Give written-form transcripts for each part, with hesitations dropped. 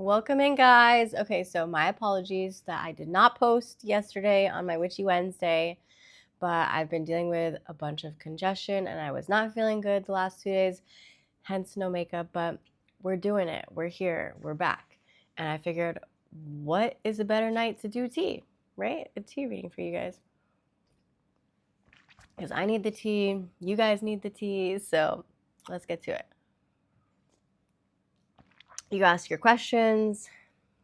Welcome in, guys. Okay, so my apologies that I did not post yesterday on my Witchy Wednesday, but I've been dealing with a bunch of congestion and I was not feeling good the last 2 days, hence no makeup, but we're doing it. We're here. We're back. And I figured, what is a better night to do tea, right? A tea reading for you guys. Because I need the tea, you guys need the tea, so let's get to it. You ask your questions,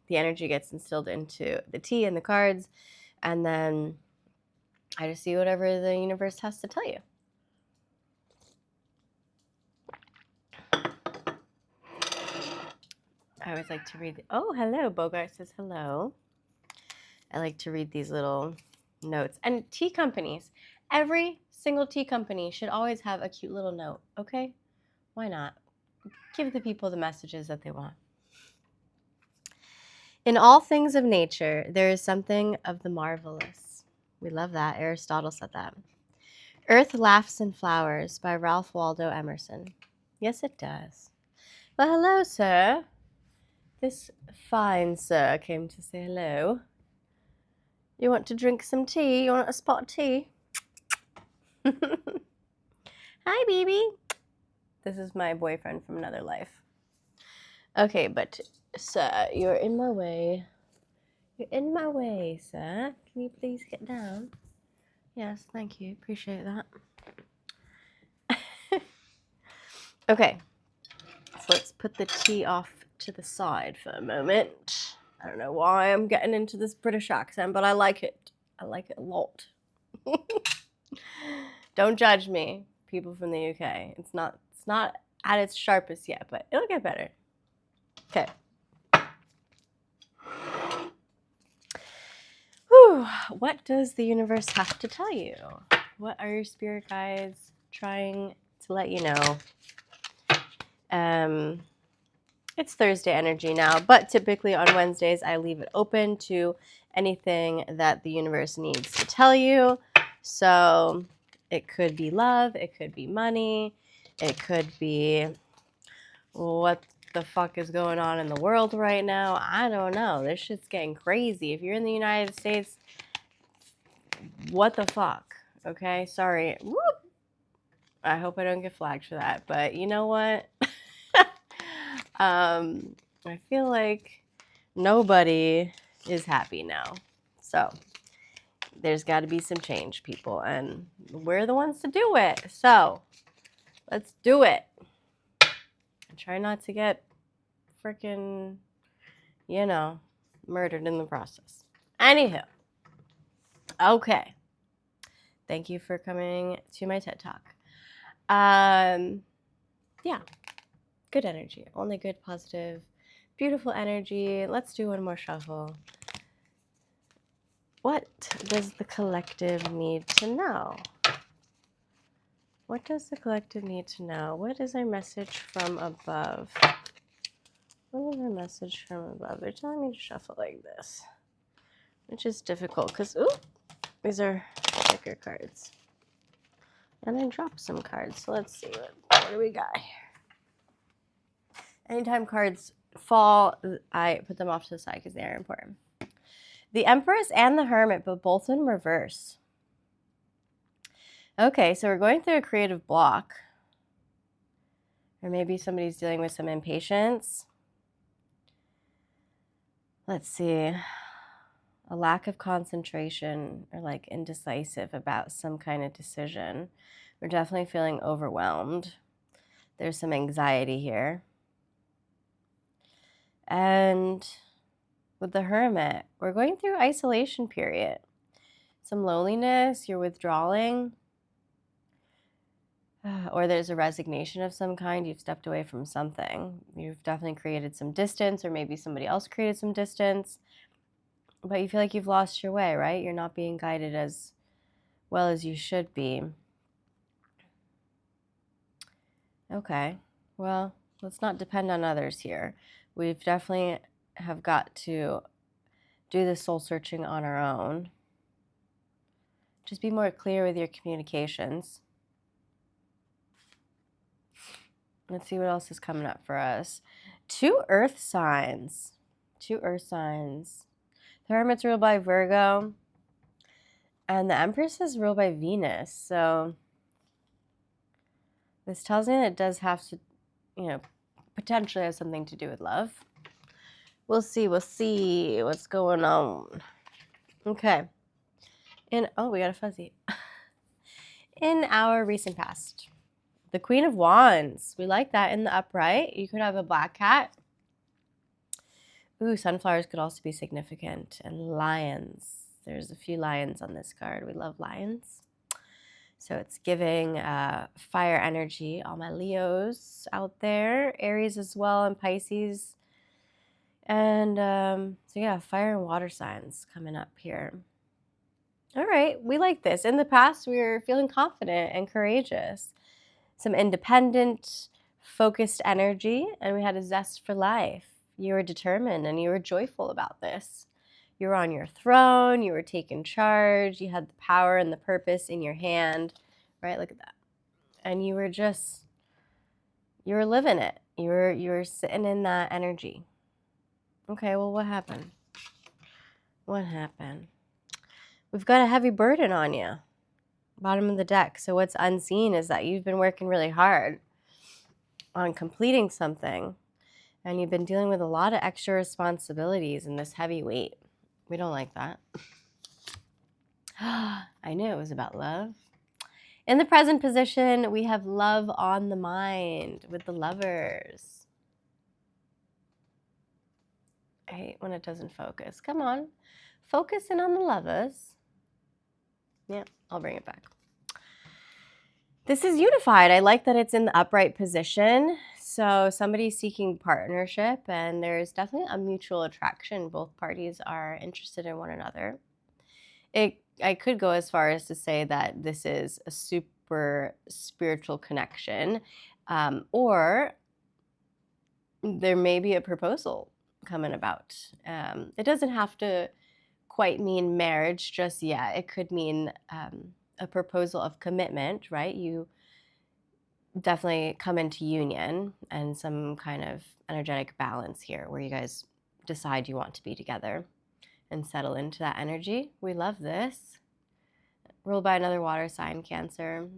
the energy gets instilled into the tea and the cards, and then I just see whatever the universe has to tell you. I always like to read. Oh, hello. Bogart says hello. I like to read these little notes. And tea companies, every single tea company should always have a cute little note, okay? Why not? Give the people the messages that they want. In all things of nature, there is something of the marvelous. We love that. Aristotle said that. Earth Laughs and Flowers by Ralph Waldo Emerson. Yes, it does. Well, hello, sir. This fine sir came to say hello. You want to drink some tea? You want a spot of tea? Hi, baby. This is my boyfriend from another life. Okay, but sir, you're in my way. You're in my way, sir. Can you please get down? Yes, thank you. Appreciate that. Okay, so let's put the tea off to the side for a moment. I don't know why I'm getting into this British accent, but I like it. I like it a lot. Don't judge me, people from the UK. It's not at its sharpest yet, but it'll get better. Okay. Whew. What does the universe have to tell you? What are your spirit guides trying to let you know? It's Thursday energy now, but typically on Wednesdays I leave it open to anything that the universe needs to tell you. So it could be love, it could be money, it could be what the fuck is going on in the world right now. I don't know. This shit's getting crazy. If you're in the United States, what the fuck? Okay, sorry. Whoop. I hope I don't get flagged for that, but you know what? I feel like nobody is happy now. So there's got to be some change, people, and we're the ones to do it. So let's do it. And try not to get freaking, murdered in the process. Anywho, okay. Thank you for coming to my TED Talk. Yeah, good energy. Only good, positive, beautiful energy. Let's do one more shuffle. What does the collective need to know? What does the collective need to know? What is our message from above? What is our message from above? They're telling me to shuffle like this, which is difficult because, ooh, these are thicker cards. And I dropped some cards, so let's see what do we got here. Anytime cards fall, I put them off to the side because they are important. The Empress and the Hermit, but both in reverse. Okay, so we're going through a creative block. Or maybe somebody's dealing with some impatience. Let's see. A lack of concentration or like indecisive about some kind of decision. We're definitely feeling overwhelmed. There's some anxiety here. And with the Hermit, we're going through isolation period. Some loneliness, you're withdrawing. Or there's a resignation of some kind. You've stepped away from something. You've definitely created some distance, or maybe somebody else created some distance. But you feel like you've lost your way, right? You're not being guided as well as you should be. Okay, well, let's not depend on others here. We've definitely have got to do the soul searching on our own. Just be more clear with your communications. Let's see what else is coming up for us. 2 earth signs. 2 earth signs. The Hermit's ruled by Virgo, and the Empress is ruled by Venus. So this tells me that it does have to, potentially have something to do with love. We'll see what's going on. Okay. We got a fuzzy. In our recent past, the Queen of Wands. We like that in the upright. You could have a black cat. Ooh, sunflowers could also be significant. And lions. There's a few lions on this card. We love lions. So it's giving fire energy. All my Leos out there. Aries as well, and Pisces. And so yeah, fire and water signs coming up here. All right, we like this. In the past, we were feeling confident and courageous. Some independent, focused energy, and we had a zest for life. You were determined and you were joyful about this. You were on your throne, you were taking charge, you had the power and the purpose in your hand, right? Look at that. And you were living it. You were sitting in that energy. Okay, well, what happened? What happened? We've got a heavy burden on you. Bottom of the deck. So what's unseen is that you've been working really hard on completing something, and you've been dealing with a lot of extra responsibilities and this heavy weight. We don't like that. I knew it was about love. In the present position, we have love on the mind with the Lovers. I hate when it doesn't focus. Come on. Focus in on the Lovers. Yeah, I'll bring it back. This is unified. I like that it's in the upright position. So somebody's seeking partnership, and there's definitely a mutual attraction. Both parties are interested in one another. I could go as far as to say that this is a super spiritual connection, or there may be a proposal coming about. It doesn't have to quite mean marriage just yet. It could mean a proposal of commitment, right? You definitely come into union and some kind of energetic balance here where you guys decide you want to be together and settle into that energy. We love this. Ruled by another water sign, Cancer.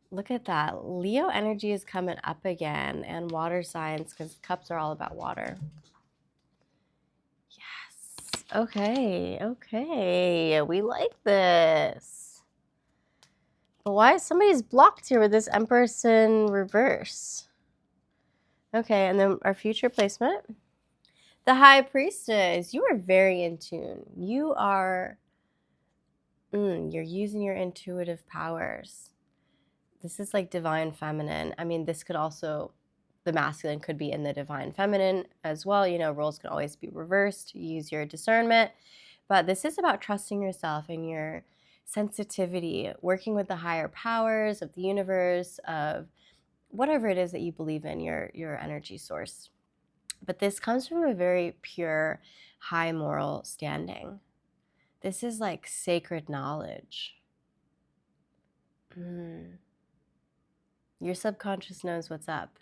Look at that. Leo energy is coming up again, and water signs, because cups are all about water. Yes. Okay. We like this. But why? Somebody's blocked here with this Empress in reverse. Okay, and then our future placement. The High Priestess. You are very in tune. You are, you're using your intuitive powers. This is like divine feminine. I mean, this could also, the masculine could be in the divine feminine as well. Roles can always be reversed. Use your discernment. But this is about trusting yourself and your sensitivity, working with the higher powers of the universe, of whatever it is that you believe in, your energy source. But this comes from a very pure, high moral standing. This is like sacred knowledge. Your subconscious knows what's up.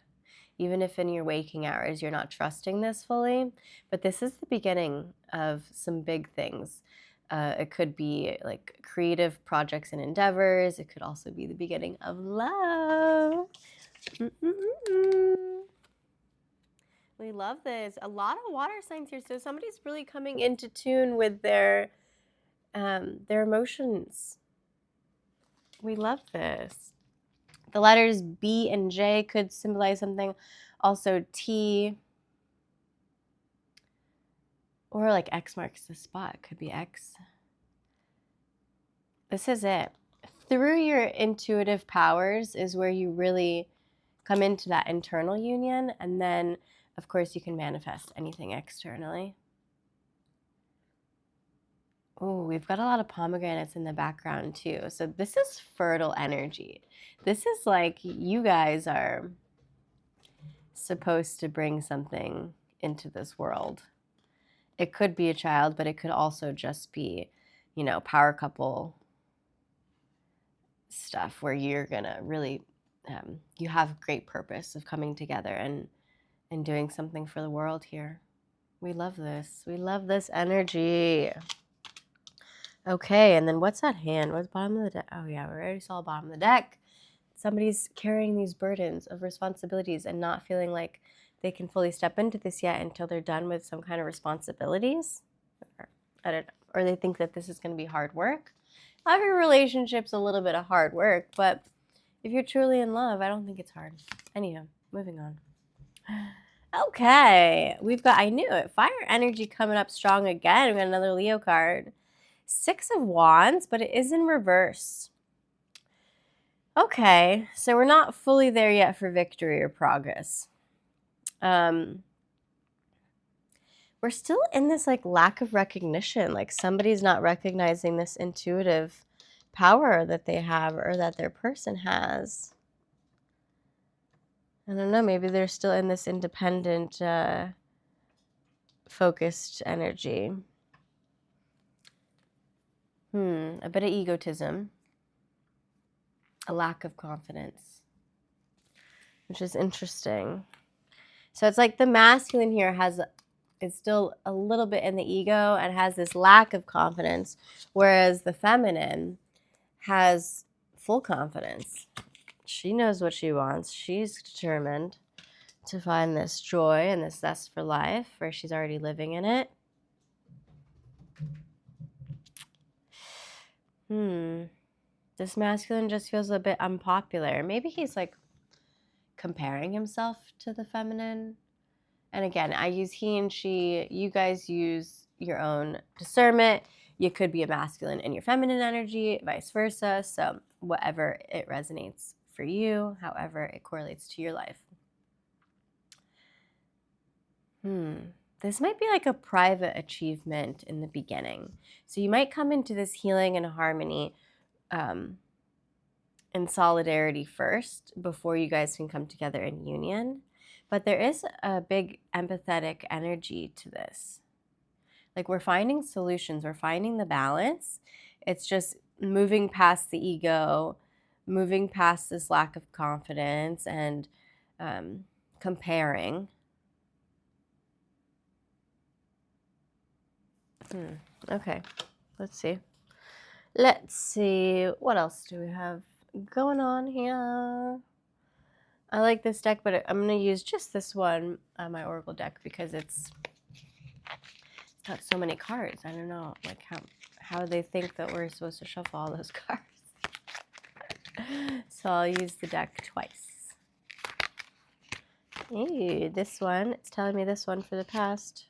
Even if in your waking hours you're not trusting this fully, but this is the beginning of some big things. It could be like creative projects and endeavors. It could also be the beginning of love. We love this. A lot of water signs here. So somebody's really coming into tune with their emotions. We love this. The letters B and J could symbolize something. Also T, or like X marks the spot. It could be X. This is it. Through your intuitive powers is where you really come into that internal union, and then, of course, you can manifest anything externally. Oh, we've got a lot of pomegranates in the background too. So this is fertile energy. This is like you guys are supposed to bring something into this world. It could be a child, but it could also just be, power couple stuff where you're gonna really, you have great purpose of coming together and and doing something for the world here. We love this. We love this energy. Okay, and then what's that hand? What's bottom of the deck? Oh yeah, we already saw bottom of the deck. Somebody's carrying these burdens of responsibilities and not feeling like they can fully step into this yet until they're done with some kind of responsibilities. I don't know. Or they think that this is going to be hard work. Every relationship's a little bit of hard work, but if you're truly in love, I don't think it's hard. Anyhow, moving on. Okay, we've got, I knew it, fire energy coming up strong again. We've got another Leo card. 6 of Wands, but it is in reverse. Okay, so we're not fully there yet for victory or progress. We're still in this like lack of recognition, like somebody's not recognizing this intuitive power that they have or that their person has. I don't know, maybe they're still in this independent, focused energy. A bit of egotism. A lack of confidence, which is interesting. So it's like the masculine here is still a little bit in the ego and has this lack of confidence, whereas the feminine has full confidence. She knows what she wants. She's determined to find this joy and this zest for life where she's already living in it. This masculine just feels a bit unpopular. Maybe he's like comparing himself to the feminine. And again, I use he and she. You guys use your own discernment. You could be a masculine in your feminine energy, vice versa. So whatever it resonates for you, however it correlates to your life. This might be like a private achievement in the beginning. So you might come into this healing and harmony in solidarity first before you guys can come together in union. But there is a big empathetic energy to this. Like we're finding solutions, we're finding the balance. It's just moving past the ego, moving past this lack of confidence and comparing. Okay, let's see. Let's see, what else do we have going on here? I like this deck, but I'm going to use just this one on my Oracle deck because it's got so many cards. I don't know, like how they think that we're supposed to shuffle all those cards. So I'll use the deck twice. Ooh, this one, it's telling me this one for the past.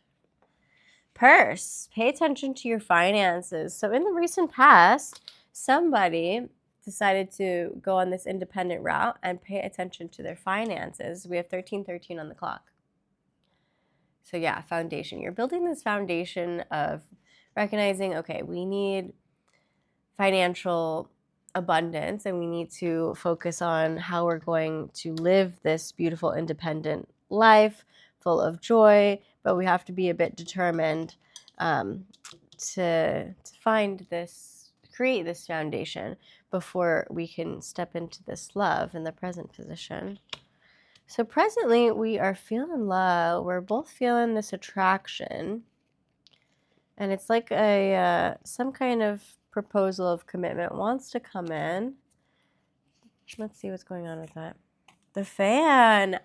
Purse, pay attention to your finances. So in the recent past, somebody decided to go on this independent route and pay attention to their finances. We have 1313 on the clock. So yeah, foundation. You're building this foundation of recognizing, okay, we need financial abundance and we need to focus on how we're going to live this beautiful independent life full of joy, but we have to be a bit determined to find this, create this foundation before we can step into this love in the present position. So presently we are feeling love. We're both feeling this attraction, and it's like a some kind of proposal of commitment wants to come in. Let's see what's going on with that. The Fan.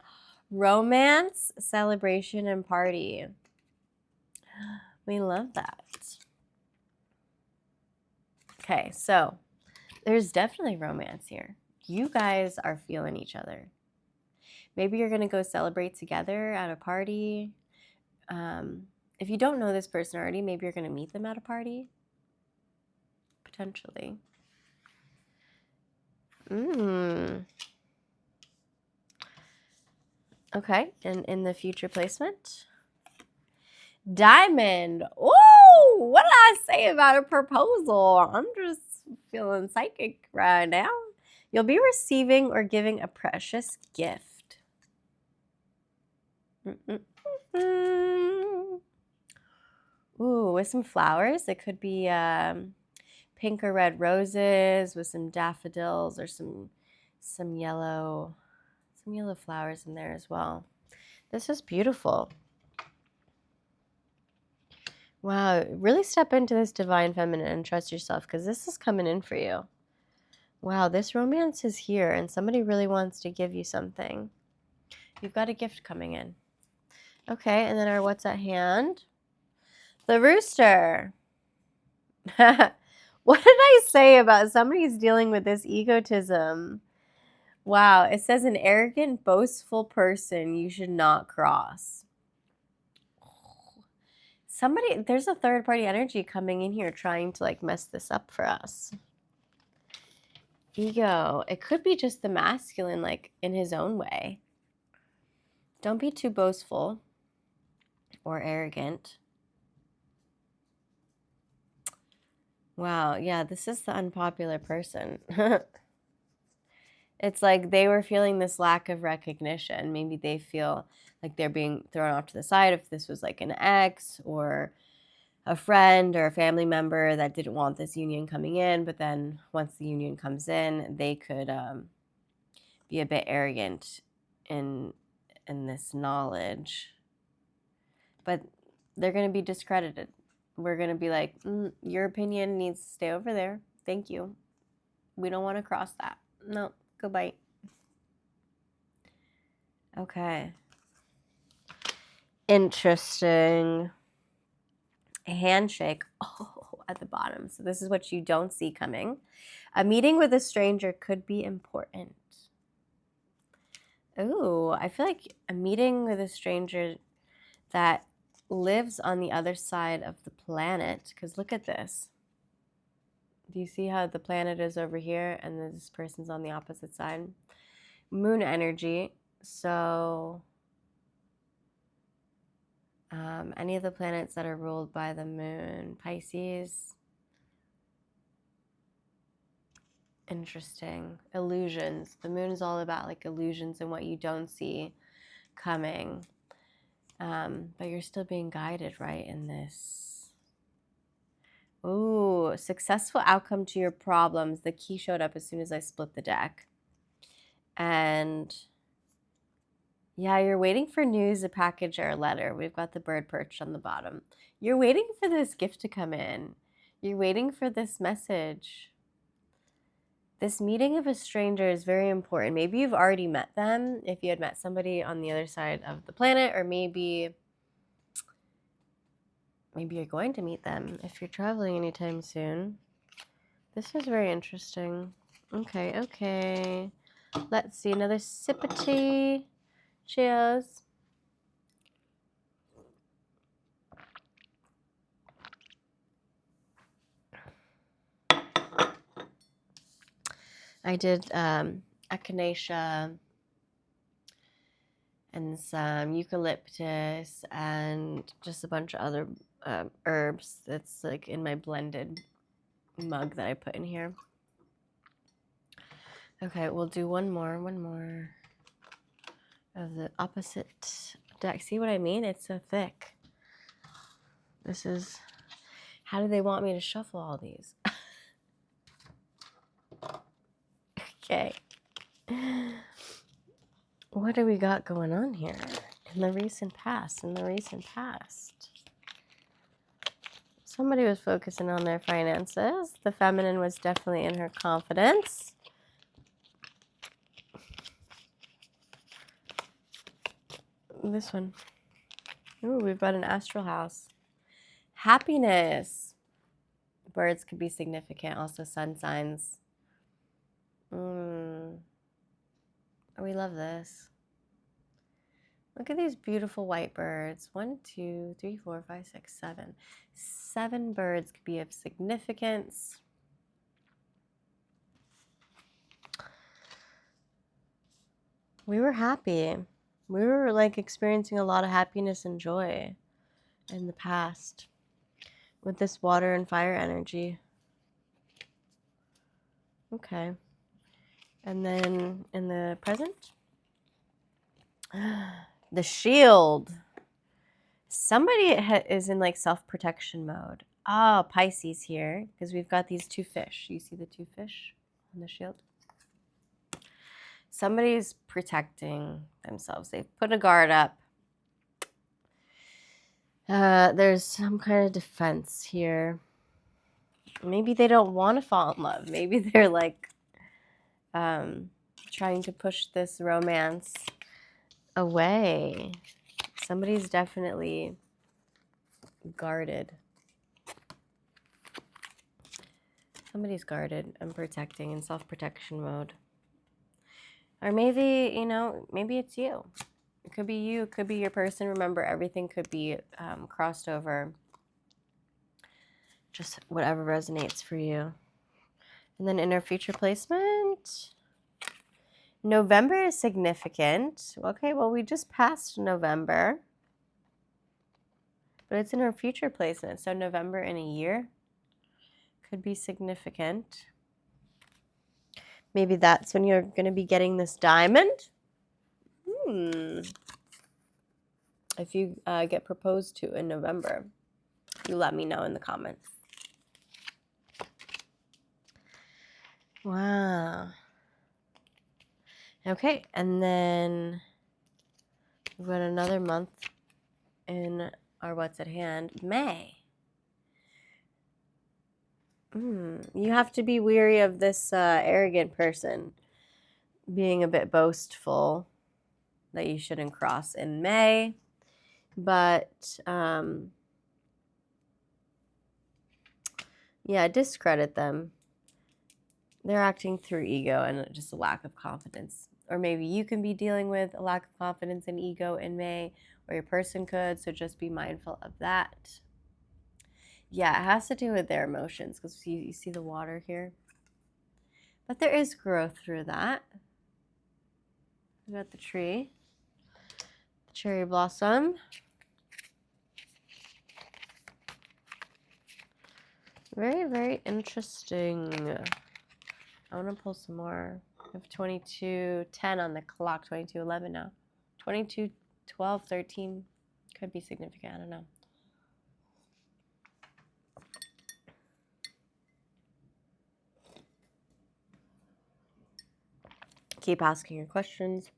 Romance, celebration, and party. We love that. Okay, so there's definitely romance here. You guys are feeling each other. Maybe you're going to go celebrate together at a party. If you don't know this person already, maybe you're going to meet them at a party. Potentially. Okay, and in the future placement, Diamond. Oh, what did I say about a proposal? I'm just feeling psychic right now. You'll be receiving or giving a precious gift. Ooh, with some flowers. It could be pink or red roses with some daffodils or some yellow flowers in there as well. This is beautiful. Wow, really step into this divine feminine and trust yourself, because this is coming in for you. Wow, this romance is here and somebody really wants to give you something. You've got a gift coming in. Okay, and then our what's at hand? The rooster. What did I say about somebody's dealing with this egotism? Wow, it says an arrogant, boastful person you should not cross. Somebody, there's a third party energy coming in here trying to like mess this up for us. Ego. It could be just the masculine, like in his own way. Don't be too boastful or arrogant. Wow, yeah, this is the unpopular person. It's like they were feeling this lack of recognition. Maybe they feel like they're being thrown off to the side if this was like an ex or a friend or a family member that didn't want this union coming in. But then once the union comes in, they could be a bit arrogant in this knowledge. But they're going to be discredited. We're going to be like, your opinion needs to stay over there. Thank you. We don't want to cross that. No. Goodbye. Okay. Interesting. A handshake. Oh, at the bottom. So this is what you don't see coming. A meeting with a stranger could be important. Ooh, I feel like a meeting with a stranger that lives on the other side of the planet. Because look at this. Do you see how the planet is over here and this person's on the opposite side? Moon energy. So any of the planets that are ruled by the moon, Pisces. Interesting. Illusions. The moon is all about like illusions and what you don't see coming. But you're still being guided, right, in this. Ooh, successful outcome to your problems. The key showed up as soon as I split the deck. And yeah, you're waiting for news, a package, or a letter. We've got the bird perched on the bottom. You're waiting for this gift to come in. You're waiting for this message. This meeting of a stranger is very important. Maybe you've already met them, if you had met somebody on the other side of the planet, or maybe you're going to meet them if you're traveling anytime soon. This is very interesting. Okay. Let's see, another sip of tea. Cheers. I did echinacea and some eucalyptus and just a bunch of other herbs. That's like in my blended mug that I put in here. Okay, we'll do one more of the opposite deck. See what I mean? It's so thick. This is, how do they want me to shuffle all these? Okay. What do we got going on here? In the recent past. Somebody was focusing on their finances. The feminine was definitely in her confidence. This one. Ooh, we've got an astral house. Happiness. Birds could be significant. Also sun signs. We love this. Look at these beautiful white birds. 1, 2, 3, 4, 5, 6, 7. 7 birds could be of significance. We were happy. We were like experiencing a lot of happiness and joy in the past with this water and fire energy. Okay. And then in the present, the shield. Somebody is in like self-protection mode. Ah, Pisces here, because we've got these 2 fish. You see the 2 fish on the shield? Somebody's protecting themselves. They've put a guard up. There's some kind of defense here. Maybe they don't want to fall in love. Maybe they're like trying to push this romance away. Somebody's definitely guarded. Somebody's guarded and protecting in self-protection mode. Or maybe, maybe it's you. It could be you. It could be your person. Remember, everything could be crossed over. Just whatever resonates for you. And then inner future placement. November is significant. Okay, well, we just passed November. But it's in our future placement. So November in a year could be significant. Maybe that's when you're going to be getting this diamond. If you get proposed to in November, you let me know in the comments. Wow. Okay, and then we've got another month in our what's at hand, May. You have to be weary of this arrogant person being a bit boastful that you shouldn't cross in May. But, yeah, discredit them. They're acting through ego and just a lack of confidence. Or maybe you can be dealing with a lack of confidence and ego in May, or your person could, so just be mindful of that. Yeah, it has to do with their emotions, because you see the water here. But there is growth through that. We got the tree, the cherry blossom. Very, very interesting. I want to pull some more. I have 22:10 on the clock, 22:11 now. 22:12, 13 could be significant. I don't know. Keep asking your questions.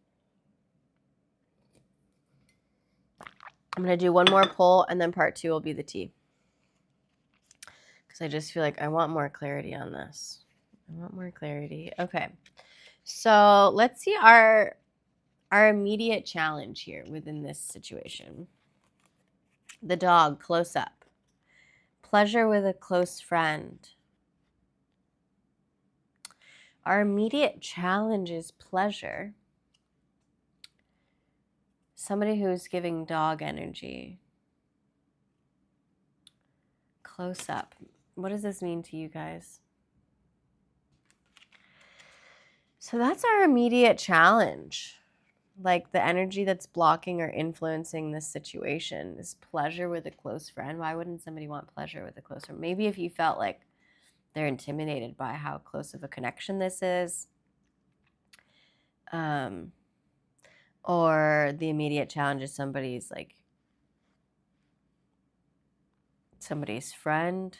I'm going to do one more pull, and then part 2 will be the tea. Because I just feel like I want more clarity on this. I want more clarity. Okay. So let's see our immediate challenge here within this situation. The dog, close up. Pleasure with a close friend. Our immediate challenge is pleasure. Somebody who's giving dog energy. Close up. What does this mean to you guys? So that's our immediate challenge. Like the energy that's blocking or influencing this situation is pleasure with a close friend. Why wouldn't somebody want pleasure with a close friend? Maybe if you felt like they're intimidated by how close of a connection this is. Or the immediate challenge is somebody's friend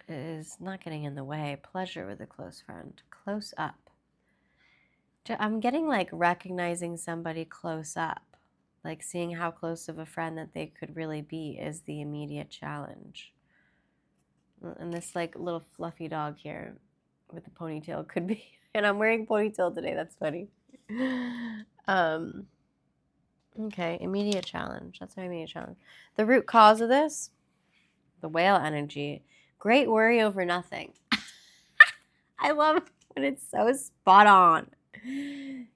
is not getting in the way. Pleasure with a close friend. Close up. I'm getting like recognizing somebody close up. Like seeing how close of a friend that they could really be is the immediate challenge. And this like little fluffy dog here with the ponytail could be, and I'm wearing a ponytail today. That's funny. Okay, immediate challenge. That's my immediate challenge. The root cause of this, the whale energy, great worry over nothing. I love when it's so spot on.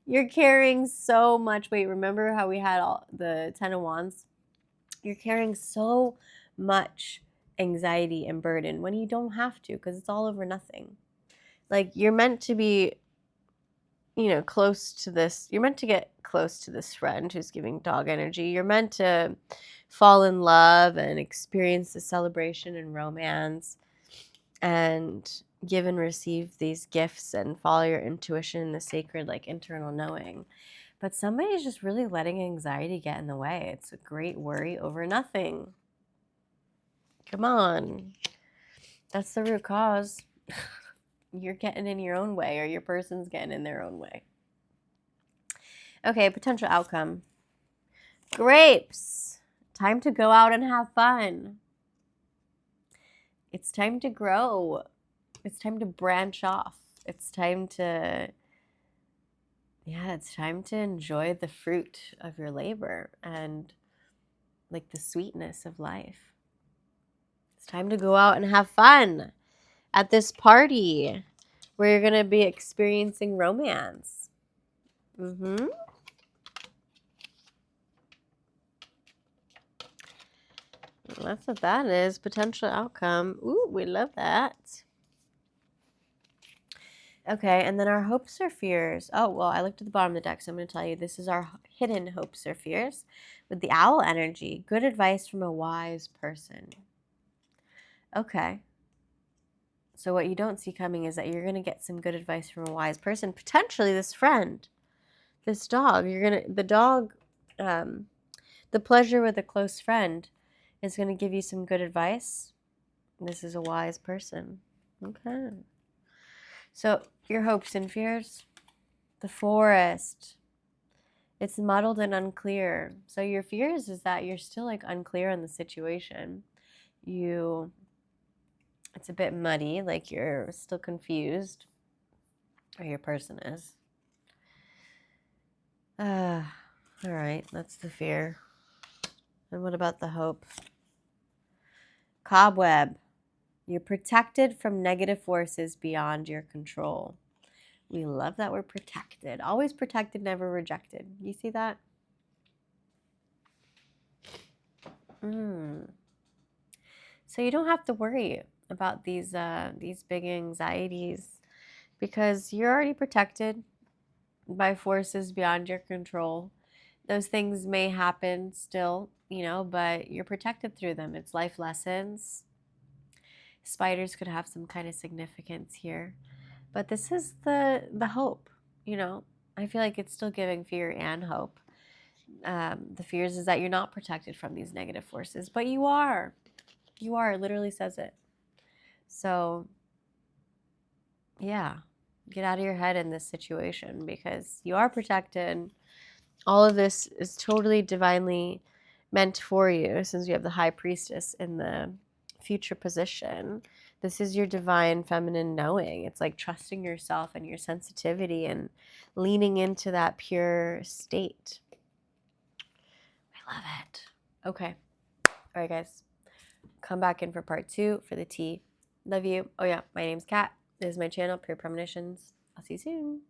You're carrying so much weight. Remember how we had all the 10 of Wands? You're carrying so much anxiety and burden when you don't have to, because it's all over nothing. Like you're meant to be, close to this. You're meant to get close to this friend who's giving dog energy. You're meant to fall in love and experience the celebration and romance and give and receive these gifts and follow your intuition, the sacred, like internal knowing. But somebody's just really letting anxiety get in the way. It's a great worry over nothing. Come on. That's the root cause. You're getting in your own way, or your person's getting in their own way. Okay, potential outcome. Grapes. Time to go out and have fun. It's time to grow. It's time to branch off. It's time to enjoy the fruit of your labor and like the sweetness of life. It's time to go out and have fun at this party where you're going to be experiencing romance. That's what that is. Potential outcome. Ooh, we love that. Okay, and then our hopes or fears. Oh, well, I looked at the bottom of the deck, so I'm going to tell you this is our hidden hopes or fears with the owl energy. Good advice from a wise person. Okay. So what you don't see coming is that you're going to get some good advice from a wise person, potentially this friend, this dog. The pleasure with a close friend is going to give you some good advice. This is a wise person. Okay. So your hopes and fears, the forest. It's muddled and unclear. So your fears is that you're still like unclear on the situation. It's a bit muddy, like you're still confused, or your person is. All right, that's the fear. And what about the hope? Cobweb. You're protected from negative forces beyond your control. We love that we're protected. Always protected, never rejected. You see that? So you don't have to worry about these big anxieties because you're already protected by forces beyond your control. Those things may happen still, but you're protected through them. It's life lessons. Spiders could have some kind of significance here. But this is the hope, I feel like it's still giving fear and hope. The fears is that you're not protected from these negative forces, but you are. You are. It literally says it. So, yeah, get out of your head in this situation because you are protected. All of this is totally divinely meant for you since you have the high priestess in the future position. This is your divine feminine knowing. It's like trusting yourself and your sensitivity and leaning into that pure state. I love it. Okay. All right, guys. Come back in for part 2 for the tea. Love you. Oh, yeah. My name's Kat. This is my channel, Pure Premonitions. I'll see you soon.